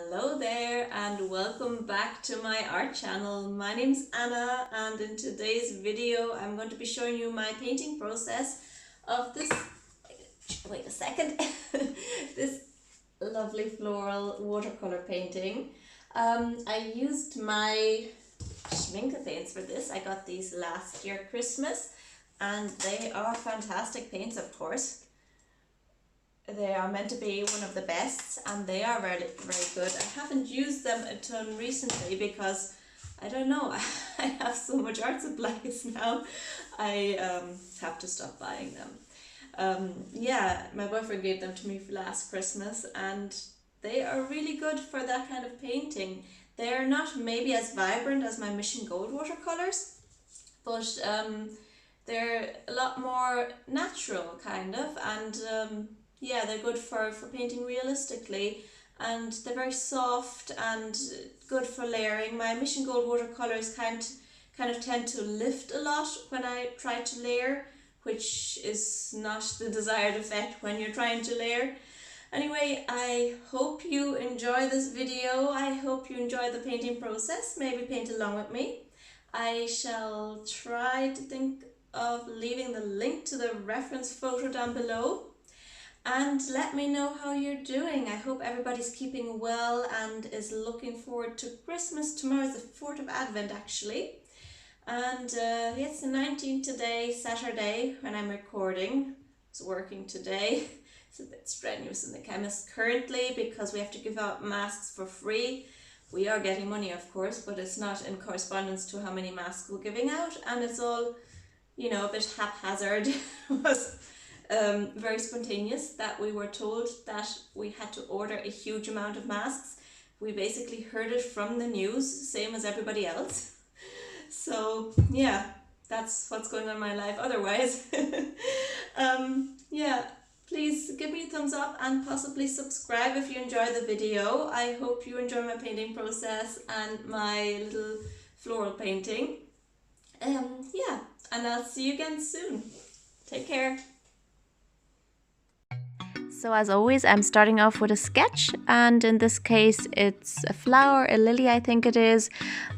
Hello there and welcome back to my art channel. My name's Anna and in today's video I'm going to be showing you my painting process of this, wait a second, this lovely floral watercolor painting. I used my Schminke paints for this. I got these last year Christmas and they are fantastic paints, of course. They are meant to be one of the best and they are very, very good. I haven't used them a ton recently because I don't know, I have so much art supplies now. I have to stop buying them. Yeah, my boyfriend gave them to me for last Christmas and they are really good for that kind of painting. They are not maybe as vibrant as my Mission Gold watercolors, but they're a lot more natural kind of, and yeah, they're good for painting realistically, and they're very soft and good for layering. My Mission Gold watercolors kind of tend to lift a lot when I try to layer, which is not the desired effect when you're trying to layer. Anyway, I hope you enjoy this video. I hope you enjoy the painting process. Maybe paint along with me. I shall try to think of leaving the link to the reference photo down below. And let me know how you're doing. I hope everybody's keeping well and is looking forward to Christmas. Tomorrow's the 4th of Advent actually. And it's the 19th today, Saturday, when I'm recording. It's working today. It's a bit strenuous in the chemist currently because we have to give out masks for free. We are getting money, of course, but it's not in correspondence to how many masks we're giving out. And it's all, you know, a bit haphazard. It was very spontaneous that we were told that we had to order a huge amount of masks. We basically heard it from the news, same as everybody else. So yeah, that's what's going on in my life otherwise. Yeah, please give me a thumbs up and possibly subscribe if you enjoy the video. I hope you enjoy my painting process and my little floral painting. Yeah, and I'll see you again soon. Take care. So as always, I'm starting off with a sketch, and in this case it's a flower, a lily I think it is,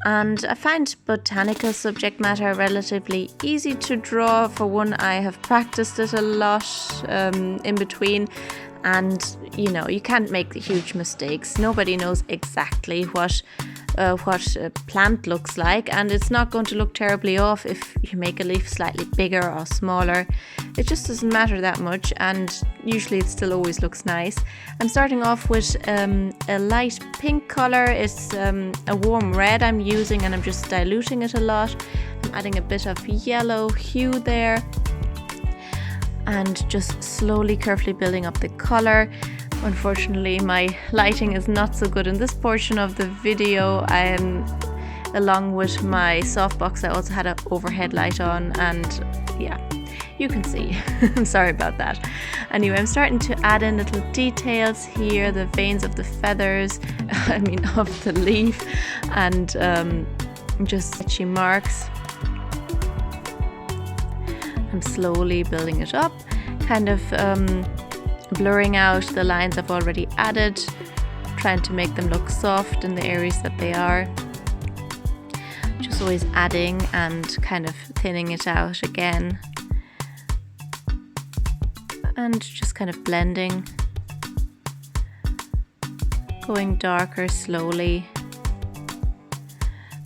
and I find botanical subject matter relatively easy to draw. For one, I have practiced it a lot in between, and you know, you can't make huge mistakes. Nobody knows exactly what a plant looks like, and it's not going to look terribly off if you make a leaf slightly bigger or smaller. It just doesn't matter that much, and usually it still always looks nice. I'm starting off with a light pink color. It's a warm red I'm using, and I'm just diluting it a lot. I'm adding a bit of yellow hue there and just slowly, carefully building up the color. Unfortunately, my lighting is not so good in this portion of the video. Along with my softbox, I also had an overhead light on, and yeah, you can see. I'm sorry about that. Anyway, I'm starting to add in little details here, the veins of the feathers, of the leaf, and just sketchy marks. I'm slowly building it up, kind of blurring out the lines I've already added, trying to make them look soft in the areas that they are. Just always adding and kind of thinning it out again, and just kind of blending, going darker slowly.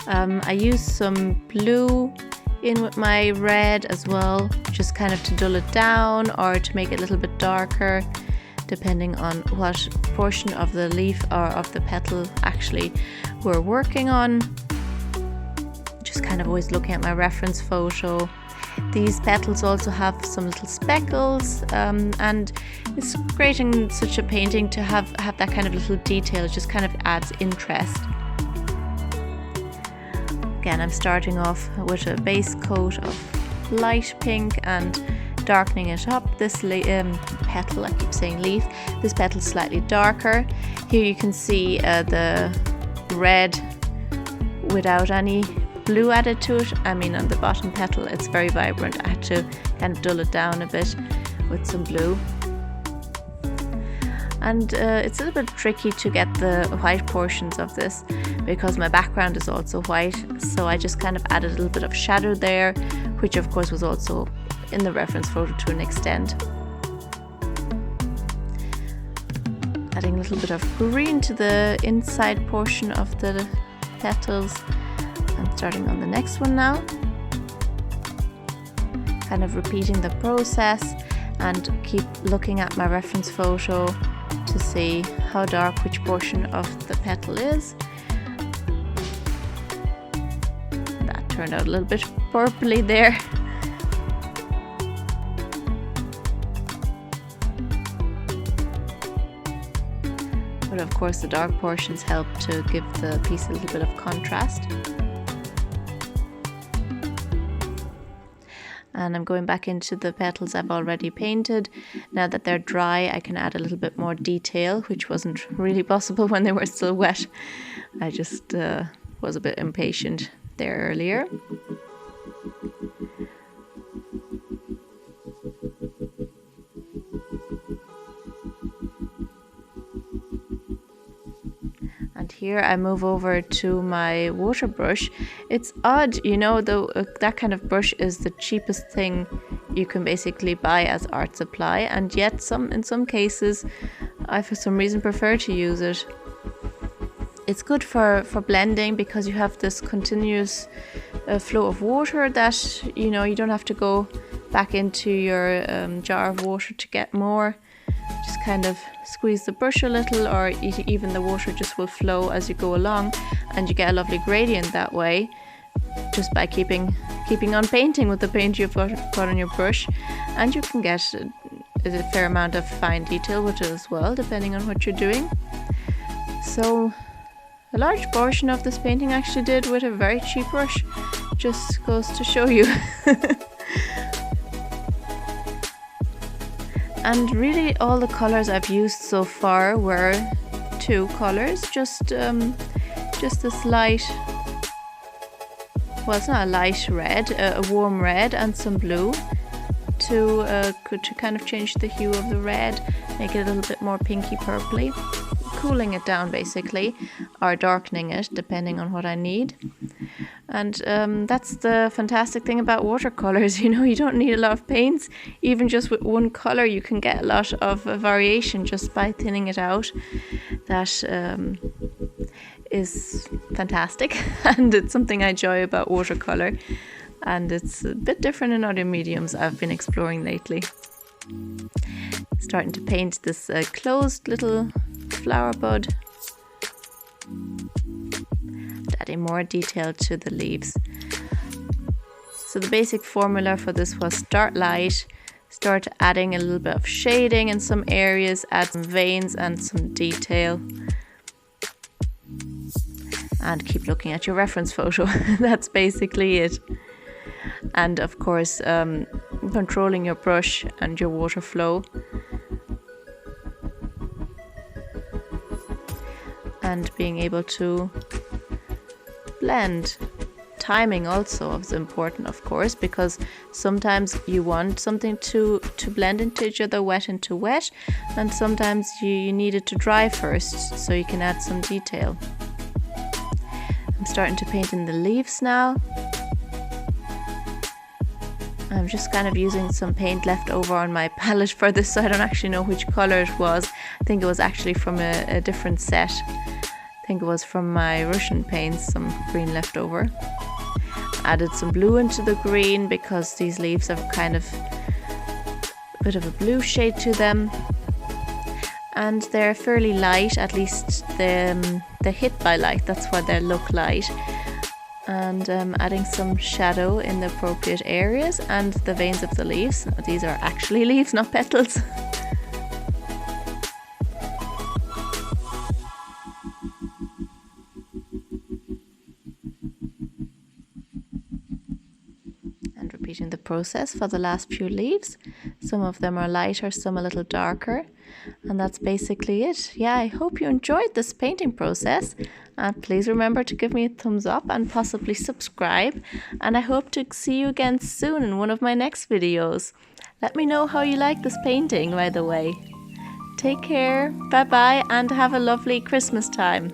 I use some blue in with my red as well, just kind of to dull it down or to make it a little bit darker, depending on what portion of the leaf or of the petal actually we're working on. Just kind of always looking at my reference photo. These petals also have some little speckles, and it's great in such a painting to have that kind of little detail. It just kind of adds interest. Again, I'm starting off with a base coat of light pink and darkening it up. This petal, I keep saying leaf, this petal is slightly darker. Here you can see the red without any blue added to it. On the bottom petal it's very vibrant. I had to kind of dull it down a bit with some blue. And it's a little bit tricky to get the white portions of this because my background is also white, so I just kind of added a little bit of shadow there, which of course was also in the reference photo to an extent. Adding a little bit of green to the inside portion of the petals, and starting on the next one now. Kind of repeating the process and keep looking at my reference photo to see how dark which portion of the petal is. That turned out a little bit purpley there. But of course the dark portions help to give the piece a little bit of contrast. And I'm going back into the petals I've already painted. Now that they're dry, I can add a little bit more detail, which wasn't really possible when they were still wet. I just was a bit impatient there earlier. And here I move over to my water brush. It's odd, you know, though, that kind of brush is the cheapest thing you can basically buy as art supply, and yet in some cases I for some reason prefer to use it. It's good for blending because you have this continuous flow of water that, you know, you don't have to go back into your jar of water to get more. Just kind of squeeze the brush a little, or even the water just will flow as you go along, and you get a lovely gradient that way, just by keeping on painting with the paint you've got on your brush. And you can get a fair amount of fine detail with it as well, depending on what you're doing. So a large portion of this painting I actually did with a very cheap brush, just goes to show you. And really all the colours I've used so far were two colours, just this light, well, it's not a light red, a warm red and some blue to kind of change the hue of the red, make it a little bit more pinky purpley, cooling it down basically, or darkening it depending on what I need. And that's the fantastic thing about watercolors, you know, you don't need a lot of paints. Even just with one color you can get a lot of variation just by thinning it out. That is fantastic, and it's something I enjoy about watercolor, and it's a bit different in other mediums I've been exploring lately. Starting to paint this closed little flower bud, adding more detail to the leaves. So the basic formula for this was start light, start adding a little bit of shading in some areas, add some veins and some detail, and keep looking at your reference photo. That's basically it. And of course controlling your brush and your water flow, and being able to blend. Timing also is important, of course, because sometimes you want something to blend into each other, wet into wet, and sometimes you need it to dry first so you can add some detail. I'm starting to paint in the leaves now. I'm just kind of using some paint left over on my palette for this, so I don't actually know which color it was. I think it was actually from a different set. I think it was from my Russian paints, some green left over. Added some blue into the green because these leaves have kind of a bit of a blue shade to them, and they're fairly light, at least they're hit by light, that's why they look light. And adding some shadow in the appropriate areas, and the veins of the leaves. These are actually leaves, not petals. And repeating the process for the last few leaves. Some of them are lighter, some a little darker. And that's basically it. Yeah, I hope you enjoyed this painting process. And please remember to give me a thumbs up and possibly subscribe. And I hope to see you again soon in one of my next videos. Let me know how you like this painting, by the way. Take care, bye bye, and have a lovely Christmas time.